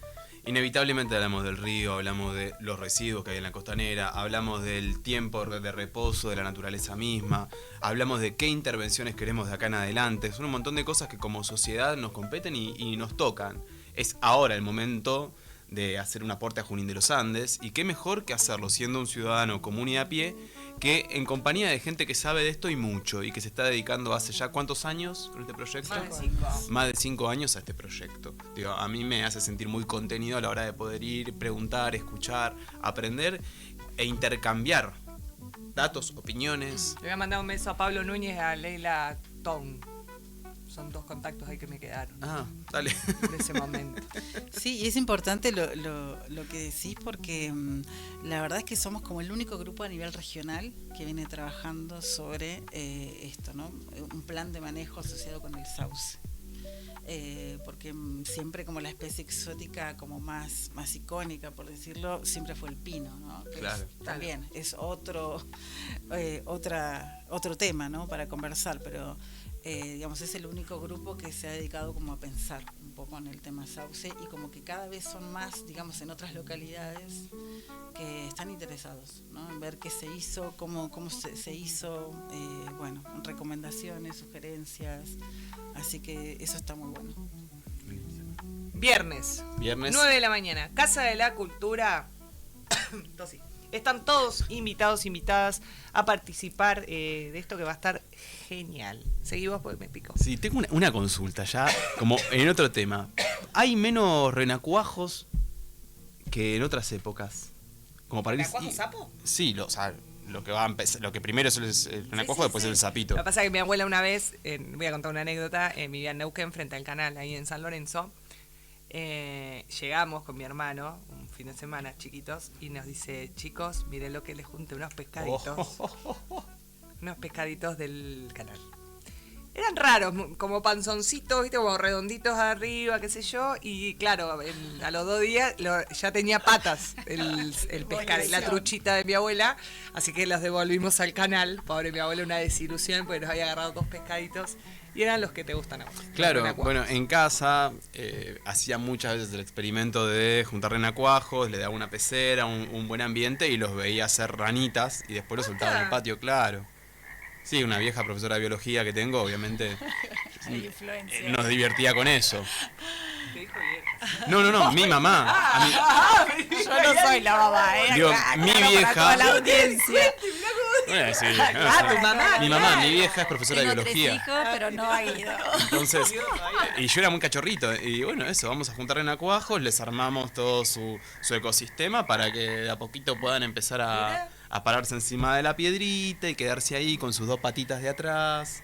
inevitablemente hablamos del río, hablamos de los residuos que hay en la costanera, hablamos del tiempo de reposo de la naturaleza misma, hablamos de qué intervenciones queremos de acá en adelante. Son un montón de cosas que como sociedad nos competen y nos tocan. Es ahora el momento de hacer un aporte a Junín de los Andes, y qué mejor que hacerlo siendo un ciudadano común y a pie, que en compañía de gente que sabe de esto y mucho, y que se está dedicando hace ya ¿cuántos años con este proyecto? Más de 5 años a este proyecto. Digo, a mí me hace sentir muy contenido a la hora de poder ir, preguntar, escuchar, aprender e intercambiar datos, opiniones. Le voy a mandar un beso a Pablo Núñez y a Leila Tong. Son 2 contactos ahí que me quedaron. Dale. De ese momento. Sí, y es importante lo que decís, porque la verdad es que somos como el único grupo a nivel regional que viene trabajando sobre esto, ¿no? Un plan de manejo asociado con el sauce. Porque siempre como la especie exótica como más icónica, por decirlo, siempre fue el pino, ¿no? Que claro. También es otro tema, ¿no? Para conversar, pero digamos, es el único grupo que se ha dedicado como a pensar un poco en el tema sauce, y como que cada vez son más, digamos, en otras localidades que están interesados, ¿no? En ver qué se hizo, cómo se hizo, bueno, recomendaciones, sugerencias, así que eso está muy bueno. Viernes 9 de la mañana, Casa de la Cultura. Entonces, están todos invitadas a participar de esto que va a estar genial. Seguimos porque me pico. Sí, tengo una consulta ya, como en otro tema. ¿Hay menos renacuajos que en otras épocas? Como para ¿Renacuajo sapo? Sí, lo que va a empezar, lo que primero es el renacuajo, después es el sapito. Lo que pasa es que mi abuela una vez, voy a contar una anécdota, vivía en Neuquén frente al canal, ahí en San Lorenzo. Llegamos con mi hermano un fin de semana, chiquitos, y nos dice: chicos, miren lo que les junté, unos pescaditos. Unos pescaditos del canal. Eran raros, como panzoncitos, ¿viste? Como redonditos arriba, qué sé yo. Y claro, a los 2 días ya tenía patas el pescado, la truchita de mi abuela. Así que los devolvimos al canal. Pobre mi abuela, una desilusión, porque nos había agarrado 2 pescaditos. Y eran los que te gustan a vos. Claro, bueno, en casa hacía muchas veces el experimento de juntar renacuajos, le daba una pecera, un buen ambiente, y los veía hacer ranitas, y después los soltaba en el patio, claro. Sí, una vieja profesora de biología que tengo, obviamente, nos divertía con eso. ¿Qué dijo bien? No, mi mamá. Yo no soy la mamá, Digo, mi vieja. Para toda la audiencia. Sí. Tu mamá. Mi mamá, mi vieja es profesora de Tengo biología. 3 hijos, pero no ha ido. Entonces, y yo era muy cachorrito. Y bueno, eso, vamos a juntar renacuajos, les armamos todo su ecosistema para que de a poquito puedan empezar a pararse encima de la piedrita y quedarse ahí con sus 2 patitas de atrás.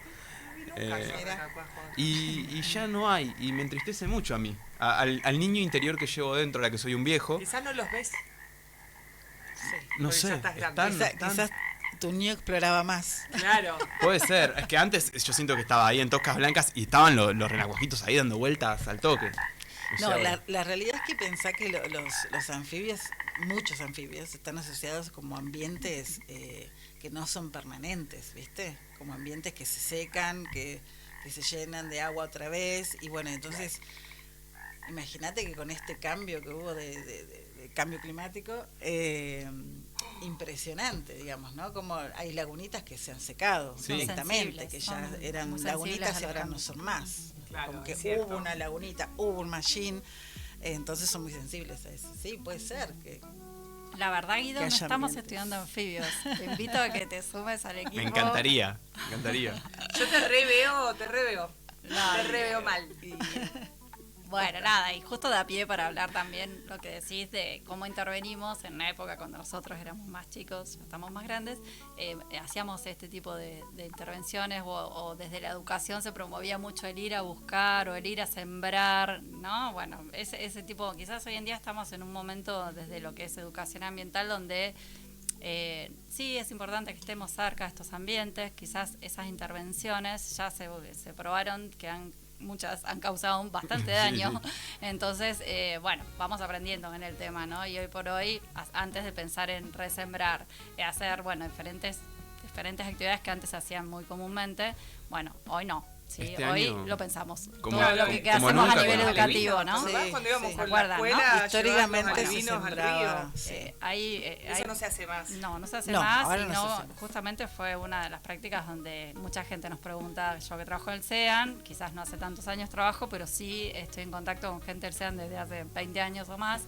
Y ya no hay, y me entristece mucho a mí. Al niño interior que llevo dentro, a la que soy un viejo. Quizás no los ves. Sí. No sé, Quizás tu niño exploraba más. Claro. puede ser. Es que antes yo siento que estaba ahí en Toscas Blancas y estaban los renacuajitos ahí dando vueltas al toque. O No, sea, la realidad es que pensá que los anfibios, muchos anfibios, están asociados como ambientes que no son permanentes, ¿viste? Como ambientes que se secan, que se llenan de agua otra vez. Y bueno, entonces, imagínate que con este cambio que hubo de cambio climático, impresionante, digamos, ¿no? Como hay lagunitas que se han secado Sí. directamente, que ya Son eran muy lagunitas y sensibles ahora a no los son más. Claro, Como que es cierto. hubo una lagunita, hubo un machín, entonces son muy sensibles a eso. Sí, puede ser que... La verdad, Guido, Que no haya estamos ambientes. estudiando anfibios. Te invito a que te sumes al equipo. me encantaría. Yo te reveo. No, Te reveo mal. Bueno, nada, y justo da pie para hablar también lo que decís de cómo intervenimos en una época cuando nosotros éramos más chicos, ya estamos más grandes, hacíamos este tipo de intervenciones o desde la educación se promovía mucho el ir a buscar o el ir a sembrar, ¿no? Bueno, ese tipo, quizás hoy en día estamos en un momento desde lo que es educación ambiental donde sí es importante que estemos cerca de estos ambientes, quizás esas intervenciones ya se probaron que muchas han causado bastante daño, entonces bueno, vamos aprendiendo en el tema, ¿no? Y hoy por hoy, antes de pensar en resembrar, hacer, bueno, diferentes actividades que antes se hacían muy comúnmente, bueno, hoy no. Sí, Este hoy año, lo pensamos. como- Todo lo que como hacemos nunca a nivel con los educativo, ¿no? ¿Te acordás Sí, cuando íbamos sí. con ¿Se la acuerdan, no? escuela? Históricamente Llevar los se albinos al sembraba. río? Sí. Eso no se hace más. No se hace No, más, ahora y no se hace más. justamente fue una de las prácticas donde mucha gente nos pregunta, yo que trabajo en el SEAN, quizás no hace tantos años trabajo, pero sí estoy en contacto con gente del SEAN desde hace 20 años o más.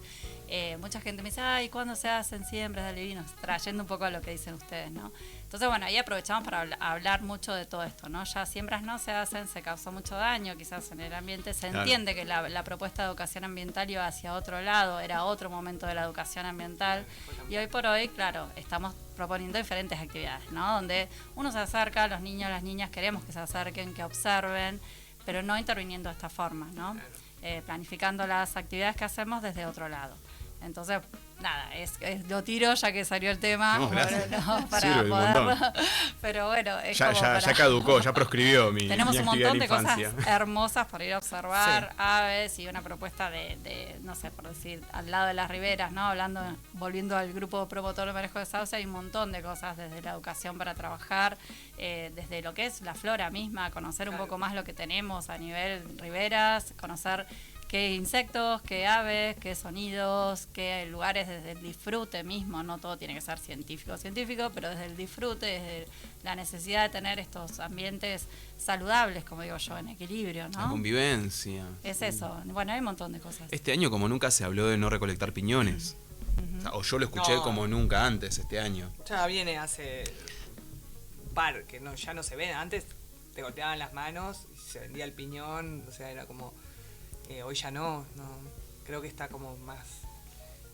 Mucha gente me dice, ay, ¿cuándo se hacen siembras de albinos? Trayendo un poco a lo que dicen ustedes, ¿no? Entonces, bueno, ahí aprovechamos para hablar mucho de todo esto, ¿no? Ya siembras no se hacen, se causó mucho daño quizás en el ambiente, se entiende que la propuesta de educación ambiental iba hacia otro lado, era otro momento de la educación ambiental, y hoy por hoy, claro, estamos proponiendo diferentes actividades, ¿no? Donde uno se acerca, los niños, las niñas queremos que se acerquen, que observen, pero no interviniendo de esta forma, ¿no? Planificando las actividades que hacemos desde otro lado. Entonces, nada, lo tiro ya que salió el tema. No, gracias. Para Sirve un poderlo. montón. Pero bueno, es Ya, como ya, para... ya caducó, ya proscribió mi Tenemos un actividad montón de de cosas infancia. hermosas para ir a observar, aves y una propuesta de, no sé, por decir, al lado de las riberas, ¿no? Volviendo al grupo promotor de manejo de sauce, hay un montón de cosas desde la educación para trabajar, desde lo que es la flora misma, conocer un poco más lo que tenemos a nivel riberas, conocer qué insectos, qué aves, qué sonidos, qué lugares desde el disfrute mismo, no todo tiene que ser científico, pero desde el disfrute, desde la necesidad de tener estos ambientes saludables, como digo yo, en equilibrio, La ¿no? convivencia. Es eso. Bueno, hay un montón de cosas. Este año como nunca se habló de no recolectar piñones. O sea, o yo lo escuché No. como nunca antes este año. Ya viene hace un par, que no, ya no se ven. Antes te golpeaban las manos y se vendía el piñón, o sea, era como... hoy ya no, creo que está como más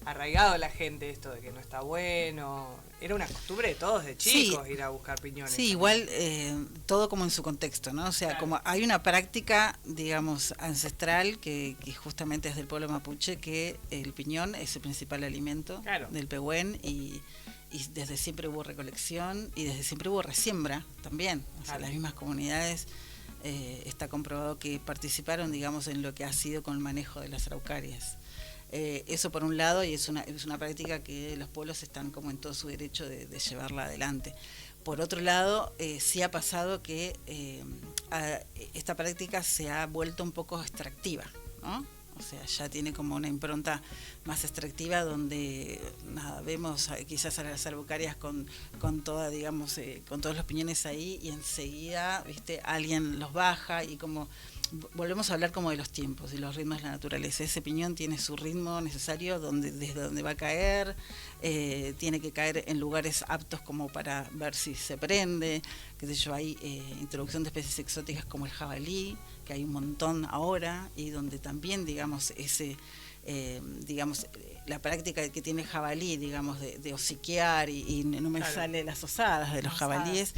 arraigado la gente esto de que no está bueno. Era una costumbre de todos de chicos ir a buscar piñones. Sí, igual todo como en su contexto, ¿no? O sea, Claro. como hay una práctica, digamos, ancestral que justamente es del pueblo mapuche, que el piñón es el principal alimento Claro. del pehuen y desde siempre hubo recolección y desde siempre hubo resiembra también. O sea, Claro. las mismas comunidades está comprobado que participaron, digamos, en lo que ha sido con el manejo de las araucarias. Eso por un lado, y es una práctica que los pueblos están como en todo su derecho de llevarla adelante. Por otro lado, sí ha pasado que esta práctica se ha vuelto un poco extractiva, ¿no? O sea, ya tiene como una impronta más extractiva donde nada, vemos quizás a las araucarias con toda, digamos, con todos los piñones ahí y enseguida, viste, alguien los baja y como volvemos a hablar como de los tiempos y los ritmos de la naturaleza. Ese piñón tiene su ritmo necesario desde donde va a caer, tiene que caer en lugares aptos como para ver si se prende, qué sé yo, hay introducción de especies exóticas como el jabalí, que hay un montón ahora, y donde también, digamos, la práctica que tiene el jabalí, digamos, de hociquear y no me sale las osadas de los jabalíes,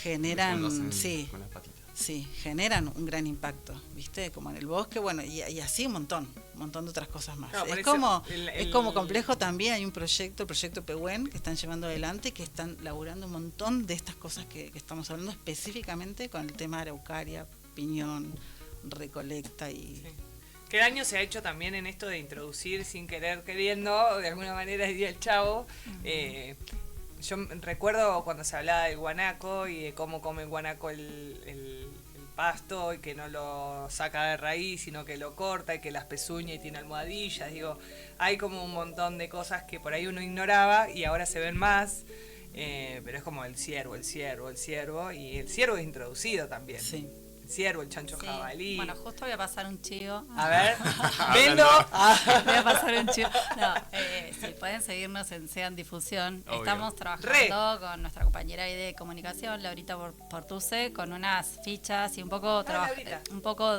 generan, sí, con las patitas. Sí, generan un gran impacto, ¿viste? Como en el bosque, bueno, y así un montón de otras cosas más. Es como complejo también, hay un proyecto, el proyecto Pehuen, que están llevando adelante, que están laburando un montón de estas cosas que estamos hablando, específicamente con el tema de araucaria, piñón, recolecta y... Sí. ¿Qué daño se ha hecho también en esto de introducir sin querer, queriendo, de alguna manera diría el Chavo? Yo recuerdo cuando se hablaba del guanaco y de cómo come el guanaco el pasto y que no lo saca de raíz, sino que lo corta y que las pezuña y tiene almohadillas. Digo, hay como un montón de cosas que por ahí uno ignoraba y ahora se ven más, pero es como el ciervo, y el ciervo es introducido también. Sí. El ciervo, el chancho jabalí. Bueno, justo voy a pasar un chivo. A ver, vendo. Voy a pasar un chivo. No, si pueden seguirnos en Sean Difusión. Obvio. Estamos trabajando con nuestra compañera ahí de comunicación, Laurita Portuse, con unas fichas y un poco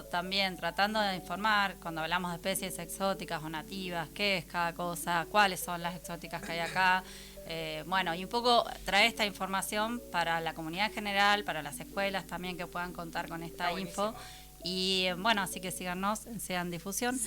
también tratando de informar cuando hablamos de especies exóticas o nativas, qué es cada cosa, cuáles son las exóticas que hay acá. Bueno, y un poco trae esta información para la comunidad en general, para las escuelas también que puedan contar con esta info. Y bueno, así que síganos en Sean Difusión.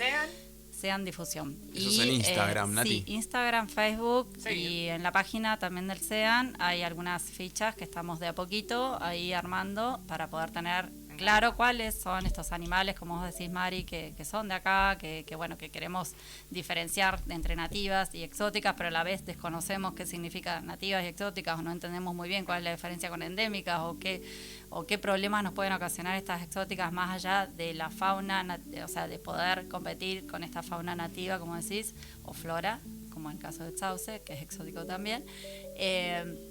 Sean Difusión. Eso es en Instagram, Nati. Sí, Instagram, Facebook Sí. y en la página también del Sean hay algunas fichas que estamos de a poquito ahí armando para poder tener claro cuáles son estos animales, como vos decís, Mari, que son de acá, que bueno, que queremos diferenciar entre nativas y exóticas, pero a la vez desconocemos qué significa nativas y exóticas o no entendemos muy bien cuál es la diferencia con endémicas o qué problemas nos pueden ocasionar estas exóticas más allá de la fauna, o sea, de poder competir con esta fauna nativa, como decís, o flora, como en el caso de Sauce, que es exótico también.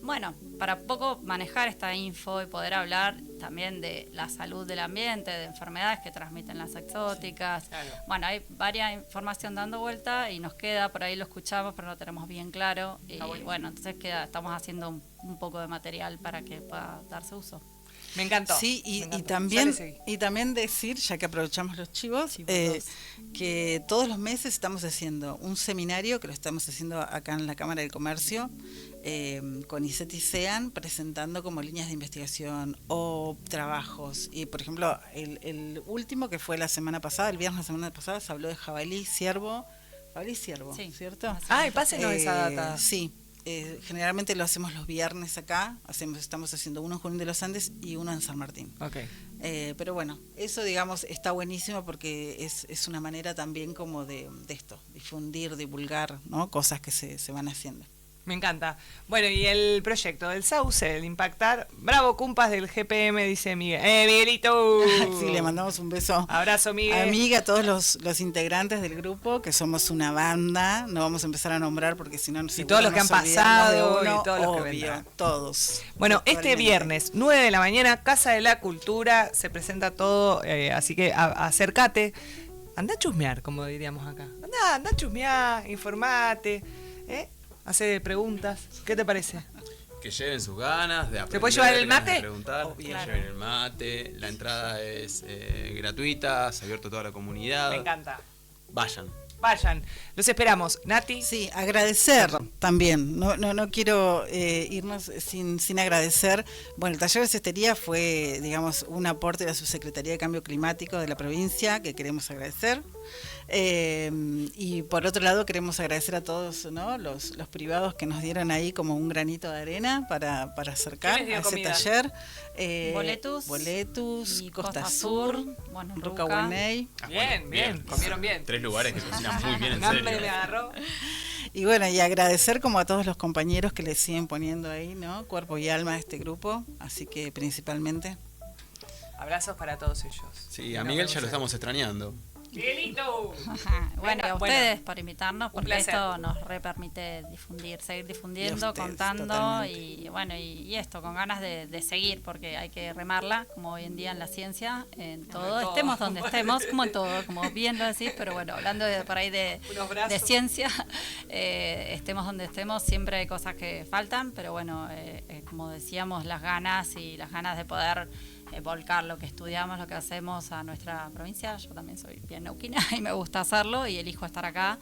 Bueno, para poco manejar esta info y poder hablar también de la salud del ambiente, de enfermedades que transmiten las exóticas. Sí, claro. Bueno, hay varias información dando vuelta y nos queda, por ahí lo escuchamos, pero no tenemos bien claro. Y bueno, entonces estamos haciendo un poco de material para que pueda darse uso. Me encantó. Sí, me encantó. y también decir, ya que aprovechamos los chivos, que todos los meses estamos haciendo un seminario, que lo estamos haciendo acá en la Cámara del Comercio, con ICET y SEAN, presentando como líneas de investigación o trabajos. Y por ejemplo, el último que fue la semana pasada, el viernes de la semana pasada, se habló de jabalí, ciervo, Sí. ¿cierto? Ay, pásenos esa data. Sí. Generalmente lo hacemos los viernes acá, estamos haciendo uno en Junín de los Andes y uno en San Martín. Okay. Pero bueno, eso digamos está buenísimo porque es una manera también como de esto, difundir, divulgar, ¿no? Cosas que se van haciendo. Me encanta. Bueno, y el proyecto del Sauce, el Impactar. Bravo, cumpas del GPM, dice Miguel. Miguelito! Sí, le mandamos un beso. Abrazo, Miguel. Amiga, a todos los integrantes del grupo, que somos una banda. No vamos a empezar a nombrar porque si no... Y todos los que han pasado y todos los que vendrán. Todos. Bueno, este viernes, 9 de la mañana, Casa de la Cultura, se presenta todo, así que acércate. Andá a chusmear, como diríamos acá. Andá a chusmear, informate, hace preguntas. ¿Qué te parece? Que lleven sus ganas de aprender. ¿Se puede llevar el mate? De preguntar, que Claro. lleven el mate. La entrada es gratuita, se ha abierto a toda la comunidad. Me encanta. Vayan. Vayan, los esperamos. Nati. Sí, agradecer también. No quiero irnos sin agradecer. Bueno, el taller de cestería fue, digamos, un aporte de la Subsecretaría de Cambio Climático de la provincia que queremos agradecer. Y por otro lado queremos agradecer a todos, ¿no? los privados que nos dieron ahí como un granito de arena para acercar ¿Quién les dio a ese comida? taller. Boletus y Costa Costa Sur, bueno, Ruca Ruca. Hueney. Bien, comieron bien. 3 lugares que cocinan muy bien, en Un hambre serio. me agarró. Y bueno, y agradecer como a todos los compañeros que le siguen poniendo ahí, ¿no? Cuerpo y alma a este grupo, así que principalmente. Abrazos para todos ellos. Sí, a Miguel ya lo estamos extrañando. Miguelito. Bueno, a ustedes por invitarnos, porque placer. esto nos permite seguir difundiendo, ustedes, contando totalmente. y bueno, y esto, con ganas de seguir, porque hay que remarla, como hoy en día en la ciencia, en todo, estemos donde estemos, como en todo, como bien lo decís, pero bueno, hablando por ahí de ciencia, estemos donde estemos, siempre hay cosas que faltan, pero bueno, como decíamos, las ganas de poder volcar lo que estudiamos, lo que hacemos a nuestra provincia. Yo también soy bien neuquina y me gusta hacerlo y elijo estar acá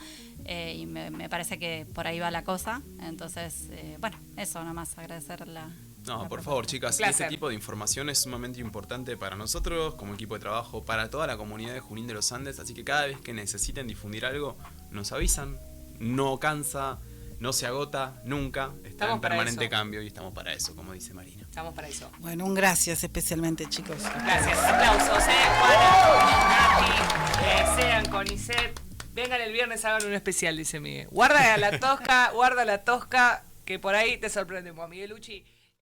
y me parece que por ahí va la cosa. Entonces, bueno, eso nada más, agradecer la... No, la por propuesta. favor, chicas, Placer. este tipo de información es sumamente importante para nosotros como equipo de trabajo, para toda la comunidad de Junín de los Andes, así que cada vez que necesiten difundir algo, nos avisan, no cansa, no se agota, nunca, está Estamos en para permanente eso. cambio y estamos para eso, como dice Marina. Estamos para eso. Bueno, un gracias especialmente, chicos. Gracias. Aplausos, Juana, Nati, sean Conicet. Vengan el viernes, hagan un especial, dice Miguel. Guarda la tosca, que por ahí te sorprendemos. Miguel Uchi.